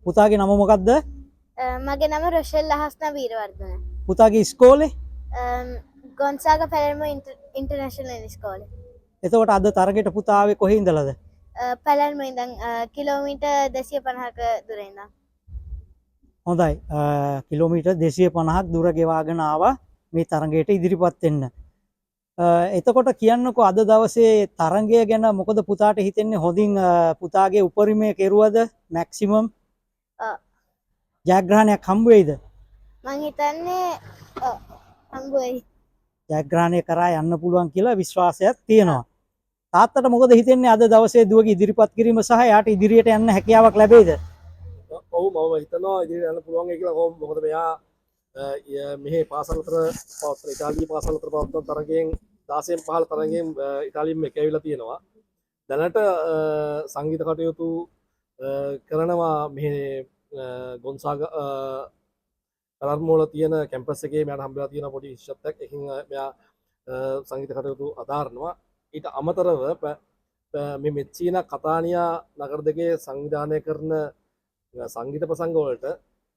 පුතාගේ නම මොකක්ද? මගේ නම රොෂෙල් අහස්නා වීරවර්ධන. පුතාගේ ඉස්කෝලේ? ගොන්සාගා පැලර්මෝ ඉන්ටර්නැෂනල් ඉස්කෝලේ. එතකොට අද තරගෙට පුතා ආවේ කොහේ ඉඳලාද? පැලර්මෝ ඉඳන් කිලෝමීටර් 250ක දුර ඉඳන්. හොඳයි. කිලෝමීටර් 250ක් දුර ගෙවාගෙන ආවා මේ තරගයට ඉදිරිපත් වෙන්න. එතකොට කියන්නකෝ අද දවසේ තරගය ගැන මොකද පුතාට හිතෙන්නේ? හොඳින් පුතාගේ උපරිමය කෙරුවද? මැක්සිමම් ජයග්‍රහණයක් හම්බ වෙයිද? මං හිතන්නේ හම්බ වෙයි. ජයග්‍රහණය කරා යන්න පුළුවන් කියලා විශ්වාසයක් තියෙනවා. තාත්තට මොකද හිතෙන්නේ අද දවසේ දුවගේ ඉදිරිපත් කිරීම සහ යාට ඉදිරියට යන්න හැකියාවක් ලැබෙයිද? ඔව් මම හිතනවා ඉදිරියට යන්න පුළුවන් කියලා. මොකද මෙයා මෙහි පාසල් අතර පවත්වන ඉතාලියේ පාසල් අතර පවත්වන තරගයෙන් 16න් 15 තරගයෙන් ඉතාලියෙන් එක ඇවිල්ලා තියෙනවා. දැනට සංගීත කටයුතු කරනවා මෙහි ගොන්සාගා පැලර්මෝ වල තියෙන කැම්පස් එකේ මෙයාට හම්බෙලා තියෙන පොඩි ශිෂ්‍යත්වයක්. එකකින් මෙයා සංගීත කටයුතු අදාරනවා. ඊට අමතරව මේ මෙච්චීනා කතානියා නගර දෙකේ සංවිධානය කරන සංගීත ප්‍රසංග වලට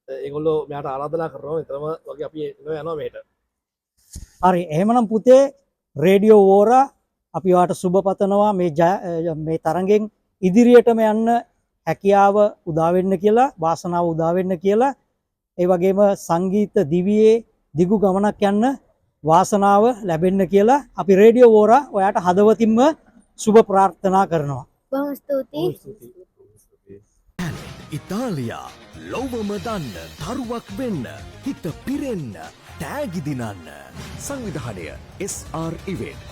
ඒගොල්ලෝ මෙයාට ආරාධනා කරනවා. විතරම වගේ අපි යනවා මෙහෙට. හරි. එහෙමනම් පුතේ රේඩියෝ වෝරා අපි ඔයාට සුබ පතනවා මේ තරගෙන් ඉදිරියටම යන්න හැකියාව උදා වෙන්න කියලා, වාසනාව උදා වෙන්න කියලා. ඒ වගේම සංගීත දිවියේ දිගු ගමනක් යන්න වාසනාව ලැබෙන්න කියලා අපි රේඩියෝ වෝරා ඔයාට හදවතින්ම සුබ ප්‍රාර්ථනා කරනවා. බොහොම ස්තුතියි. ඉතාලියා ලොවම දන්න තරුවක් වෙන්න හිත පිරෙන්න තෑගි දිනන්න සංවිධානය SR ඉවෙන්ට්